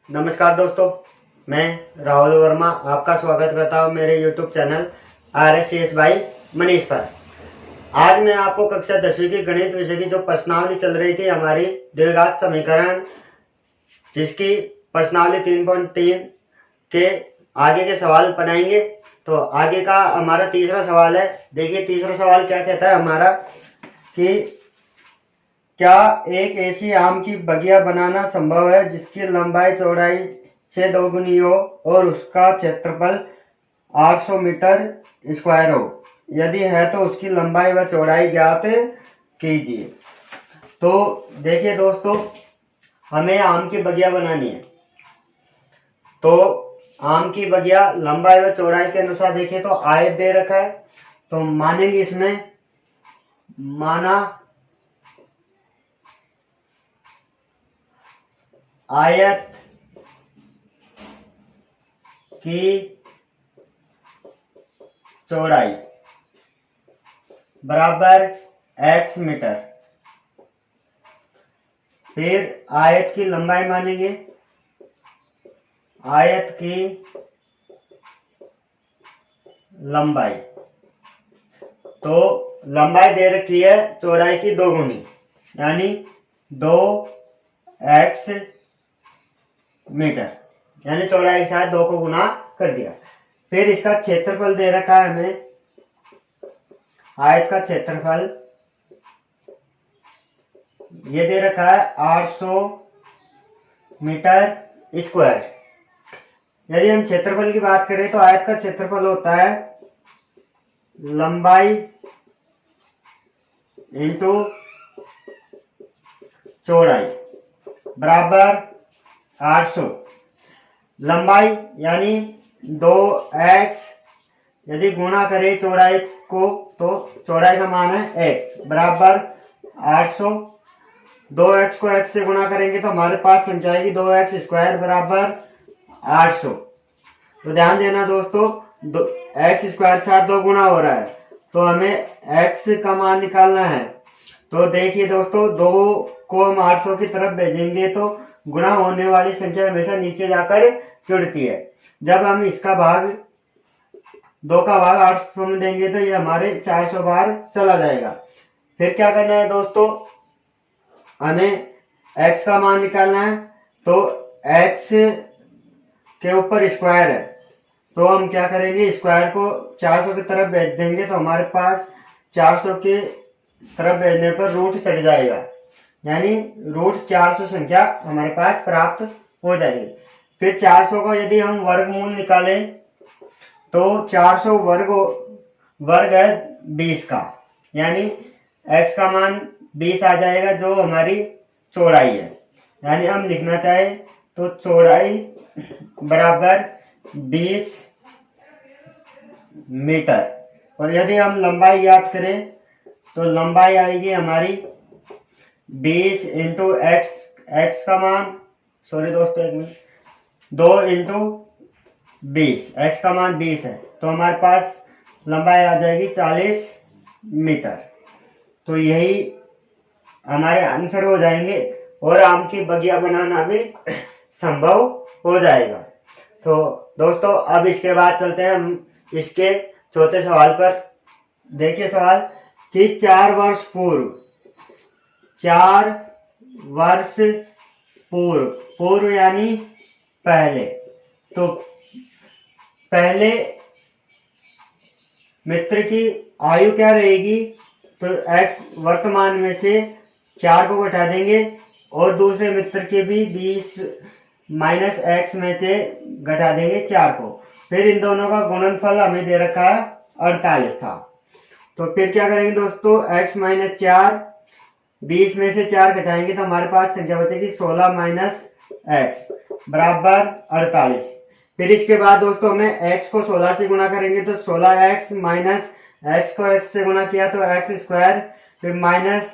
नमस्कार दोस्तों, मैं राहुल वर्मा आपका स्वागत करता हूं मेरे YouTube channel RSCS by Manish पर। आज मैं आपको कक्षा 10वीं की गणित विषय की जो प्रश्नावली चल रही थी हमारी द्विघात समीकरण, जिसकी प्रश्नावली 3.3 के आगे के सवाल बनाएंगे। तो आगे का हमारा तीसरा सवाल है। देखिए तीसरा सवाल क्या कहता है हमारा कि क्या एक ऐसी आम की बगिया बनाना संभव है जिसकी लंबाई चौड़ाई से दोगुनी हो और उसका क्षेत्रफल 800 मीटर स्क्वायर हो? यदि है तो उसकी लंबाई व चौड़ाई ज्ञात कीजिए। तो देखिए दोस्तों, हमें आम की बगिया बनानी है। तो आम की बगिया लंबाई व चौड़ाई के अनुसार देखिए तो आयत दे रखा है, तो मानेंगे इसमें माना आयत की चौड़ाई बराबर x मीटर। फिर आयत की लंबाई मानेंगे, आयत की लंबाई। तो लंबाई दे रखी है चौड़ाई की दोगुनी, यानी 2x मीटर, यानी चौड़ाई के साथ 2 को गुना कर दिया। फिर इसका क्षेत्रफल दे रखा है हमें, आयत का क्षेत्रफल ये दे रखा है 800 मीटर स्क्वायर। यदि हम क्षेत्रफल की बात करें तो आयत का क्षेत्रफल होता है लंबाई इंटू चौड़ाई बराबर 800। लंबाई यानी 2x, यदि गुणा करें चौड़ाई को तो चौड़ाई का मान है x बराबर 800। 2x को x से गुणा करेंगे तो हमारे पास संख्या आएगी 2x स्क्वायर बराबर 800। तो ध्यान देना दोस्तों, x स्क्वायर के साथ 2 गुणा हो रहा है, तो हमें x का मान निकालना है। तो देखिए दोस्तों, 2 को हम 800 की तरफ भेजेंगे तो गुणा होने वाली संख्या हमेशा नीचे जाकर जुड़ती है। जब हम इसका भाग 2 का भाग 800 में देंगे तो ये हमारे 400 बार चला जाएगा। फिर क्या करना है दोस्तों, हमें x का मान निकालना है। तो x के ऊपर स्क्वायर है, तो हम क्या करेंगे, स्क्वायर को 400 की तरफ भेज देंगे तो हमारे पास 400 की तरफ भेजने पर रूट चढ़ जाएगा, यानी रूट 400 संख्या हमारे पास प्राप्त हो जाएगी। फिर 400 का यदि हम वर्गमूल निकालें तो 400 वर्ग है 20 का, यानी x का मान 20 आ जाएगा जो हमारी चौड़ाई है। यानी हम लिखना चाहे तो चौड़ाई बराबर 20 मीटर। और यदि हम लंबाई याद करें तो लंबाई आएगी हमारी 20 इंटू एक्स का मान, सॉरी दोस्तों एक मिनट, 2 इंटू 20, एक्स का मान 20 है, तो हमारे पास लंबाई आ जाएगी 40 मीटर। तो यही हमारे आंसर हो जाएंगे और आम की बगिया बनाना भी संभव हो जाएगा। तो दोस्तों अब इसके बाद चलते हैं हम इसके चौथे सवाल पर। देखिए सवाल कि 4 वर्ष पूर्व यानी पहले, तो पहले मित्र की आयु क्या रहेगी, तो x वर्तमान में से 4 को घटा देंगे और दूसरे मित्र के भी 20 माइनस x में से घटा देंगे 4 को। फिर इन दोनों का गुणनफल हमें दे रखा है 48 था। तो फिर क्या करेंगे दोस्तों, x माइनस 4, 20 में से 4 घटाएंगे तो हमारे पास संख्या बचेगी 16 माइनस x बराबर 48। फिर इसके बाद दोस्तों हमें x को 16 से गुणा करेंगे तो 16x माइनस x को x से गुणा किया तो x स्क्वायर, फिर माइनस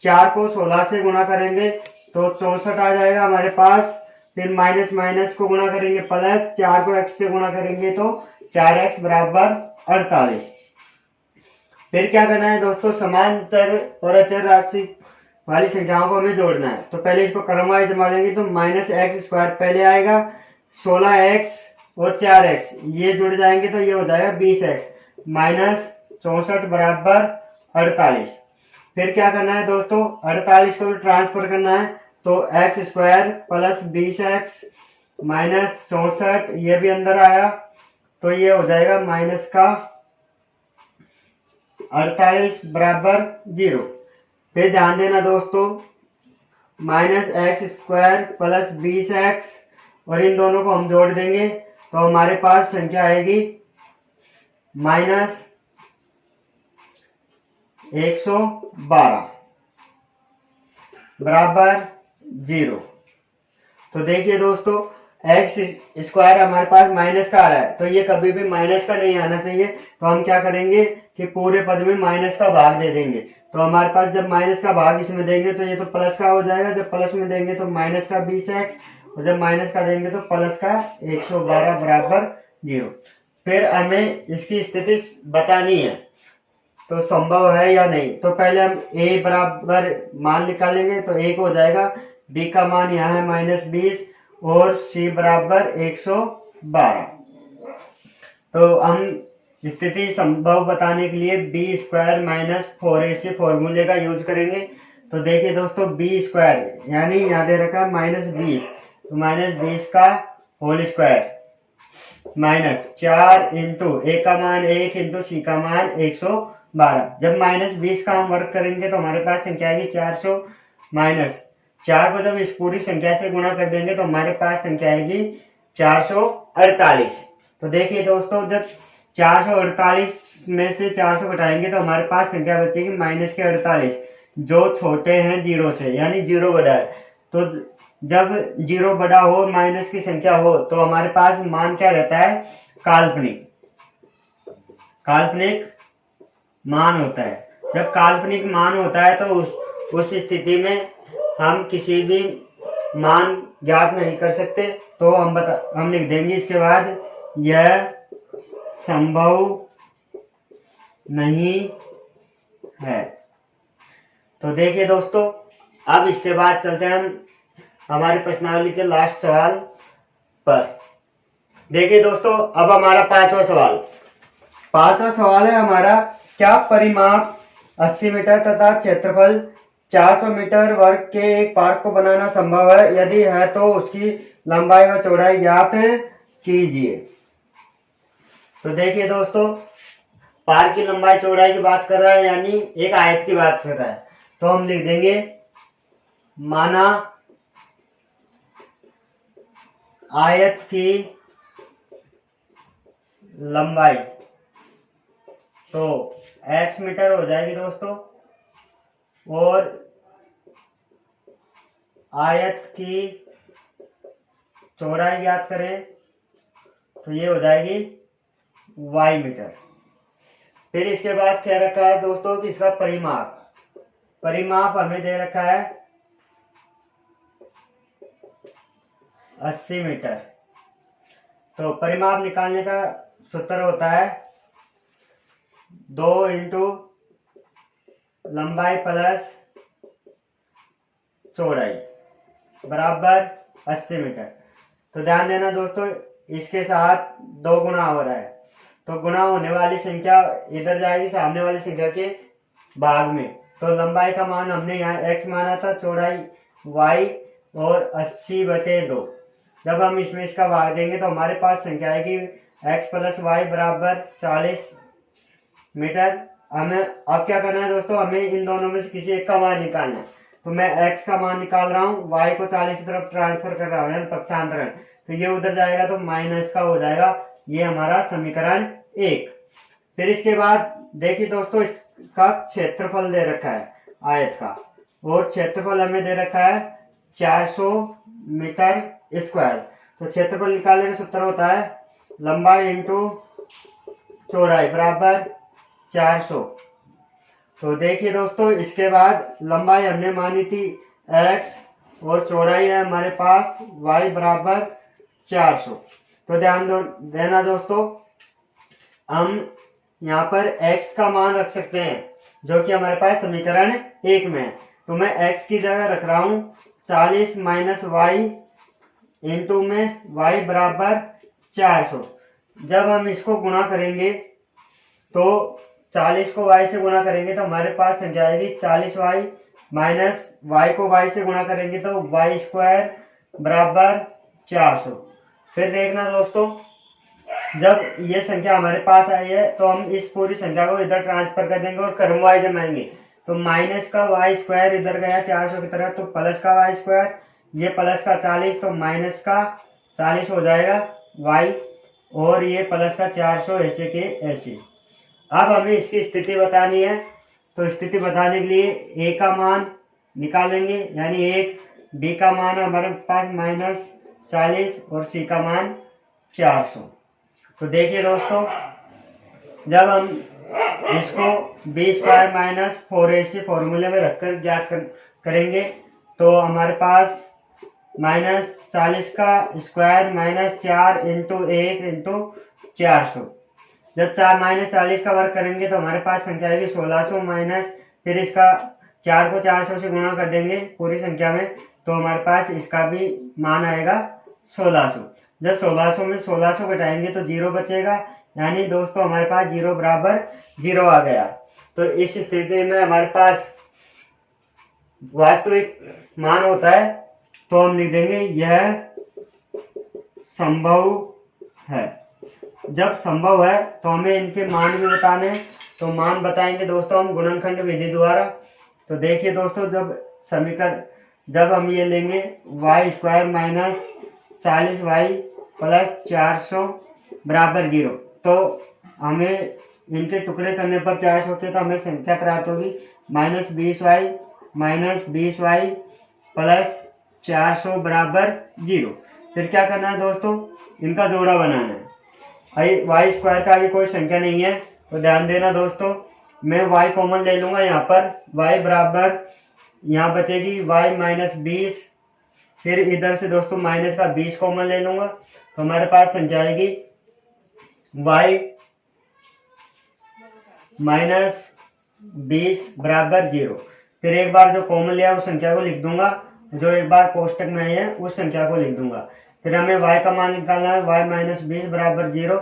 4 को 16 से गुणा करेंगे तो 64 आ जाएगा हमारे पास। फिर माइनस माइनस को गुणा करेंगे प्लस, 4 को x से गुणा करेंगे तो 4x बराबर 48। फिर क्या करना है दोस्तों, समान चर और अचर राशि वाली संख्याओं को हमें जोड़ना है। तो पहले इसको क्रमवाइज जमा लेंगे तो माइनस एक्स स्क्वायर पहले आएगा, 16x और 4x ये जुड़ जाएंगे तो ये हो जाएगा 20x माइनस 64 बराबर 48। फिर क्या करना है दोस्तों, 48 को भी ट्रांसफर करना है तो x square plus 20x minus 64 ये भी अंदर आया तो ये हो जाएगा माइनस का 48 बराबर 0। फिर ध्यान देना दोस्तों, minus x square plus 20x और इन दोनों को हम जोड़ देंगे तो हमारे पास संख्या आएगी माइनस 112 बराबर 0। तो देखिए दोस्तों, एक्स स्क्वायर हमारे पास माइनस का आ रहा है तो ये कभी भी माइनस का नहीं आना चाहिए। तो हम क्या करेंगे कि पूरे पद में माइनस का भाग दे देंगे। तो हमारे पास जब माइनस का भाग इसमें देंगे तो ये तो प्लस का हो जाएगा, जब प्लस में देंगे तो माइनस का 20x और जब माइनस का देंगे तो प्लस का 112 बराबर 0। फिर हमें इसकी स्थिति बतानी है तो संभव है या नहीं। तो पहले हम a बराबर मान निकालेंगे तो a को हो जाएगा, b का मान यहाँ है माइनस 20 और c बराबर 112। तो हम स्थिति संभव बताने के लिए बी स्क्वायर माइनस 4ac फॉर्मूले का यूज करेंगे। तो देखिए दोस्तों, बी स्क्वायर यानी यहाँ दे रखा है माइनस 20 तो माइनस 20 का होल स्क्वायर माइनस 4 इंटू ए का मान 1 इंटू सी का मान 112। जब माइनस 20 का हम वर्क करेंगे तो हमारे पास संख्या आएगी 400 माइनस 4 को जब इस पूरी संख्या से गुणा कर देंगे तो हमारे पास संख्या आएगी 448। तो देखिए दोस्तों, जब 448 में से 400 घटाएंगे तो हमारे पास संख्या बचेगी माइनस के 48 जो छोटे हैं जीरो से, यानी जीरो बड़ा है। तो जब जीरो बड़ा हो, माइनस की संख्या हो तो हमारे पास मान क्या रहता है, काल्पनिक मान होता है। जब काल्पनिक मान होता है तो उस स्थिति में हम किसी भी मान ज्ञात नहीं कर सकते। तो हम लिख देंगे इसके बाद, यह संभव नहीं है। तो देखिए दोस्तों, अब इसके बाद चलते हैं हम हमारी प्रश्नावली के लास्ट सवाल पर। देखिए दोस्तों, अब हमारा पांचवा सवाल है हमारा, क्या परिमाप 80 मीटर तथा क्षेत्रफल 400 मीटर वर्ग के एक पार्क को बनाना संभव है? यदि है तो उसकी लंबाई व चौड़ाई ज्ञात कीजिए। तो देखिए दोस्तों, पार्क की लंबाई चौड़ाई की बात कर रहा है, यानी एक आयत की बात कर रहा है। तो हम लिख देंगे, माना आयत की लंबाई तो x मीटर हो जाएगी दोस्तों, और आयत की चौड़ाई ज्ञात करें तो ये हो जाएगी y मीटर। फिर इसके बाद क्या रखा है दोस्तों कि इसका परिमाप हमें दे रखा है 80 मीटर। तो परिमाप निकालने का सूत्र होता है 2 इंटू लंबाई प्लस चौड़ाई बराबर 80 मीटर। तो ध्यान देना दोस्तों, इसके साथ 2 गुना हो रहा है तो गुना होने वाली संख्या इधर जाएगी सामने वाली संख्या के भाग में। तो लंबाई का मान हमने यहाँ x माना था, चौड़ाई y और 80/2। जब हम इसमें इसका भाग देंगे तो हमारे पास संख्या आएगी x प्लस वाई बराबर 40 मीटर। हमें अब क्या करना है दोस्तों, हमें इन दोनों में से किसी एक का मान निकालना है। तो मैं x का मान निकाल रहा हूँ, y को 40 की तरफ ट्रांसफर कर रहा हूँ, पक्षांतरण। तो ये उधर जाएगा तो माइनस का हो जाएगा। ये हमारा समीकरण 1। फिर इसके बाद देखिए दोस्तों, इसका क्षेत्रफल दे रखा है आयत का, और क्षेत्रफल हमें दे रखा है 400 मीटर स्क्वायर। तो क्षेत्रफल निकालने का सूत्र होता है लंबाई इंटू चौड़ाई बराबर 400। तो देखिए दोस्तों, इसके बाद लंबाई हमने मानी थी x और चौड़ाई है हमारे पास y बराबर 400। तो ध्यान देना दोस्तों, हम यहाँ पर x का मान रख सकते हैं जो कि हमारे पास समीकरण 1 में है। तो मैं x की जगह रख रहा हूँ 40 माइनस वाई इंटू में y बराबर 400। जब हम इसको गुणा करेंगे तो 40 को y से गुणा करेंगे तो हमारे पास संख्या आएगी 40y माइनस y को y से गुणा करेंगे तो y स्क्वायर बराबर 400। फिर देखना दोस्तों, जब ये संख्या हमारे पास आई है तो हम इस पूरी संख्या को इधर ट्रांसफर कर देंगे और क्रमवार जमाएंगे। तो माइनस का वाई स्क्वायर इधर गया 400 की तरफ, तो प्लस का वाई स्क्वायर, ये प्लस का 40 तो माइनस का 40 हो जाएगा वाई, और ये प्लस का 400 ऐसे के ऐसे। अब हमें इसकी स्थिति बतानी है, तो स्थिति बताने के लिए ए का मान निकालेंगे, यानी 1, बी का मान हमारे पास -40 और सी का मान 400। तो देखिए दोस्तों, जब हम इसको बी स्क्वायर माइनस 4ac फॉर्मूले में रखकर ज्ञात करेंगे तो हमारे पास -40 का स्क्वायर -4 इंटू 1 इंटू 400। जब 40 का वर्ग करेंगे तो हमारे पास संख्या आएगी 1600 माइनस, फिर इसका 4 को 400 से गुणा कर देंगे पूरी संख्या में, तो हमारे पास इसका भी मान आएगा 1600। जब 1600 में 1600 घटाएंगे तो 0 बचेगा, यानी दोस्तों हमारे पास 0 बराबर 0 आ गया। तो इस स्थिति में हमारे पास वास्तविक मान होता है तो हम लिख देंगे यह संभव है। जब संभव है तो हमें इनके मान भी बताने हैं, तो मान बताएंगे दोस्तों हम गुणनखंड विधि द्वारा। तो देखिए दोस्तों, जब हम ये लेंगे Y square minus 40y plus 400 बराबर 0, तो हमें इनके टुकड़े करने पर 400 होते तो हमें संख्या प्राप्त होगी -20y प्लस 400 बराबर 0। फिर क्या करना है दोस्तों, इनका जोड़ा बनाना है। वाई स्क्वायर का भी कोई संख्या नहीं है तो ध्यान देना दोस्तों, मैं y कॉमन ले लूंगा यहाँ पर। y बराबर यहाँ बचेगी y -20, फिर इधर से दोस्तों माइनस का 20 कॉमन ले लूंगा तो हमारे पास संख्या आएगी y -20 बराबर 0। फिर एक बार जो कॉमन लिया उस संख्या को लिख दूंगा, जो एक बार कोष्टक में है उस संख्या को लिख दूंगा। फिर हमें y का मान निकालना है, y -20 बराबर 0।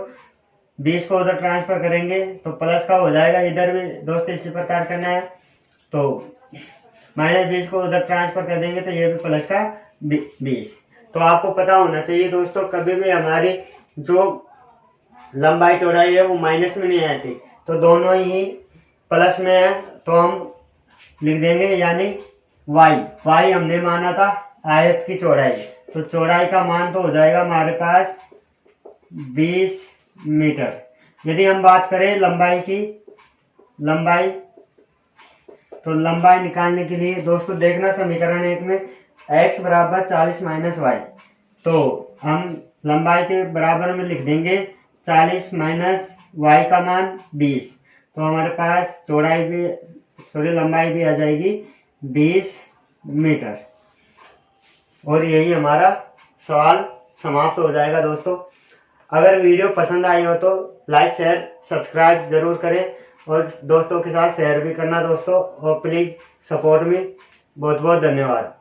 20 को उधर ट्रांसफर करेंगे तो प्लस का हो जाएगा, इधर भी दोस्तों इसी प्रकार करना है। तो -20 को उधर ट्रांसफर कर देंगे तो ये भी प्लस का 20। तो आपको पता होना चाहिए दोस्तों, कभी भी हमारी जो लंबाई चौड़ाई है वो माइनस में नहीं आती, तो दोनों ही प्लस में है तो हम लिख देंगे, यानी y हमने माना था आयत की चौड़ाई, तो चौड़ाई का मान तो हो जाएगा हमारे पास 20 मीटर। यदि हम बात करें लंबाई की, तो लंबाई निकालने के लिए दोस्तों देखना समीकरण 1 में x बराबर 40 माइनस वाई, तो हम लंबाई के बराबर में लिख देंगे 40 माइनस वाई का मान 20, तो हमारे पास लंबाई भी आ जाएगी 20 मीटर। और यही हमारा सवाल समाप्त हो जाएगा दोस्तों। अगर वीडियो पसंद आई हो तो लाइक शेयर सब्सक्राइब जरूर करें और दोस्तों के साथ शेयर भी करना दोस्तों, और प्लीज सपोर्ट में। बहुत बहुत धन्यवाद।